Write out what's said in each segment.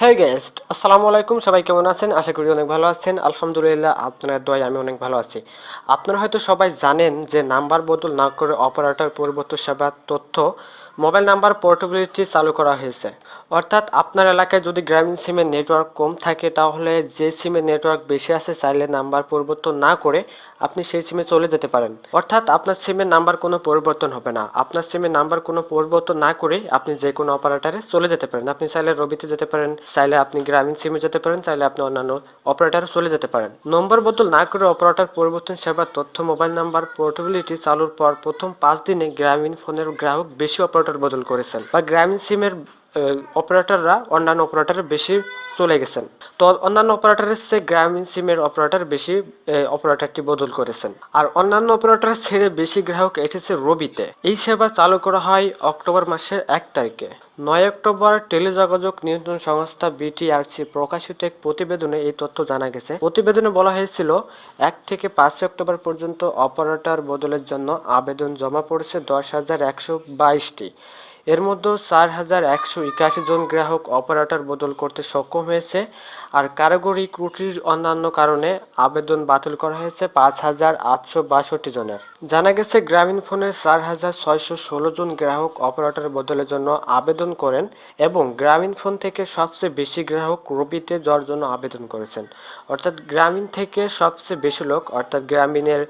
হ্যাঁ গেস্ট, আসসালামু আলাইকুম। সবাই কেমন আছেন? আশা করি অনেক ভালো আছেন। আলহামদুলিল্লাহ, আপনার দয়ায় আমি অনেক ভালো আছি। আপনারা হয়তো সবাই জানেন যে নাম্বার বদল না করে অপারেটর পরিবর্তন সেবা তথ্য মোবাইল নাম্বার পোর্টেবিলিটি চালু করা হয়েছে। অর্থাৎ আপনার এলাকায় যদি গ্রামীণ সিমের নেটওয়ার্ক কম থাকে, তাহলে যে সিমের নেটওয়ার্ক বেশি আছে চাইলে নাম্বার পরিবর্তন না করে আপনি সেই সিমে চলে যেতে পারেন। অর্থাৎ আপনার সিমের নাম্বার কোনো পরিবর্তন হবে না। আপনার সিমের নাম্বার কোনো পরিবর্তন না করেই আপনি যে কোনো অপারেটরে চলে যেতে পারেন। আপনি চাইলে রবিতে যেতে পারেন, চাইলে আপনি গ্রামীণ সিমে যেতে পারেন, চাইলে আপনি অন্যান্য অপারেটরে চলে যেতে পারেন। নম্বর বদল না করে অপারেটর পরিবর্তন সেবার তথ্য মোবাইল নাম্বার পোর্টেবিলিটি চালুর পর প্রথম 5 দিনে গ্রামীণ ফোনের গ্রাহক বেশি অপারেটর বদল করেছেন, বা গ্রামীণ সিমের অপারেটররা অন্যান্য অপারেটরে বেশি চলে গেছেন। তো অন্যান্য অপারেটরের চেয়ে গ্রামীণ সিমের অপারেটর বেশি অপারেটরটি বদল করেছেন। আর অন্যান্য অপারেটর ছেড়ে বেশি গ্রাহক এসেছে রবিতে। এই সেবা চালু করা হয় অক্টোবর মাসের 1 তারিখে। 9 অক্টোবর টেলিযোগাযোগ নিয়ন্ত্রণ সংস্থা বিটিআরসি প্রকাশিত এক প্রতিবেদনে এই তথ্য জানা গেছে। প্রতিবেদনে বলা হয়েছিল 1 থেকে 5 অক্টোবর পর্যন্ত অপারেটর বদলের জন্য আবেদন জমা পড়েছে 10,122টি। এর মধ্যে 4,181 জন গ্রাহক অপারেটর বদল করতে সক্ষম হয়েছে। আর কারিগরি ত্রুটির অন্যান্য কারণে আবেদন বাতিল করা হয়েছে 5,862 জনের। জানা গেছে গ্রামীণ ফোনের 4,616 জন গ্রাহক অপারেটর বদলের জন্য আবেদন করেন, এবং গ্রামীণ ফোন থেকে সবচেয়ে বেশি গ্রাহক রবিতে যাওয়ার জন্য আবেদন করেছেন। অর্থাৎ গ্রামীণ থেকে সবচেয়ে বেশি লোক, অর্থাৎ গ্রামীণের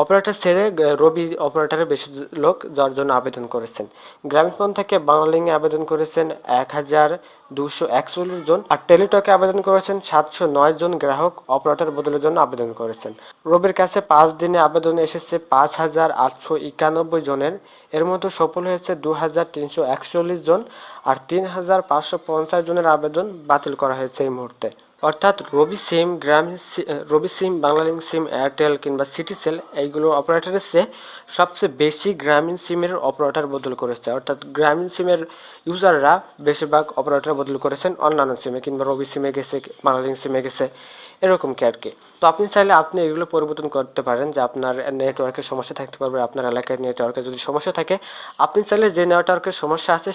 অপারেটর ছেড়ে রবি অপারেটরে বেশি লোক যাওয়ার জন্য আবেদন করেছেন। গ্রামীণফোন থেকে বাংলালিংকে আবেদন করেছেন 1,241 জন, আর টেলিটকে আবেদন করেছেন 709 জন গ্রাহক অপারেটর বদলের জন্য আবেদন করেছেন। রবির কাছে 5 দিনে আবেদন এসেছে 5,891 জনের। এর মধ্যে সফল হয়েছে 2,341 জন, আর 3,550 জনের আবেদন বাতিল করা হয়েছে এই মুহূর্তে। অর্থাৎ রবি সিম, বাংলালিংক সিম, এয়ারটেল কিংবা সিটিসেল এইগুলো অপারেটরের চেয়ে সবচেয়ে বেশি গ্রামীণ সিমের অপারেটর বদল করেছে। অর্থাৎ গ্রামীণ সিমের ইউজাররা বেশিরভাগ অপারেটর বদল করেছেন অন্যান্য সিমে, কিংবা রবি সিমে গেছে, বাংলালিংক সিমে গেছে, এরকম কি আর কি। তো আপনি চাইলে আপনি এগুলো পরিবর্তন করতে পারেন। যে আপনার নেটওয়ার্কের সমস্যা থাকতে পারবে, আপনার এলাকায় নেটওয়ার্কের যদি সমস্যা থাকে, আপনি চাইলে যে নেটওয়ার্কের সমস্যা আছে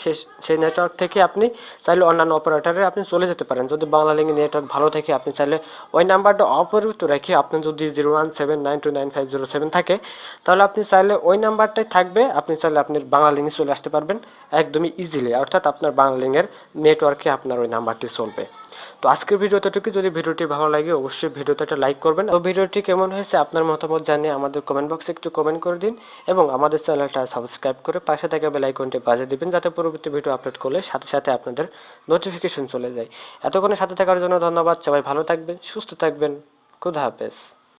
সেই নেটওয়ার্ক থেকে আপনি চাইলে অন্যান্য অপারেটরে আপনি চলে যেতে পারেন। যদি বাংলালিংকের নেটওয়ার্ক ভালো থাকে, আপনি চাইলে ওই নাম্বারটা অপরিবর্তিত রেখে, আপনার যদি 0179295007 থাকে, তাহলে আপনি চাইলে ওই নাম্বারটাই থাকবে, আপনি চাইলে আপনি বাংলালিংকে চলে আসতে পারবেন একদমই ইজিলি। অর্থাৎ আপনার বাংলালিংকের নেটওয়ার্কে আপনার ওই নাম্বারটি চলবে। তো আজকের ভিডিওটাটুকু, যদি ভিডিওটি ভালো লাগে অবশ্যই ভিডিওতে একটা লাইক করবেন। তো ভিডিওটি কেমন হয়েছে আপনার মতামত জানিয়ে আমাদের কমেন্ট বক্সে একটু কমেন্ট করে দিন, এবং আমাদের চ্যানেলটা সাবস্ক্রাইব করে পাশে থাকা বেল আইকনটি বাজিয়ে দিবেন, যাতে পরবর্তী ভিডিও আপলোড করলে সাথে সাথে আপনাদের নোটিফিকেশন চলে যায়। এতক্ষণে সাথে থাকার জন্য ধন্যবাদ। সবাই ভালো থাকবেন, সুস্থ থাকবেন। খুদা হাফেজ।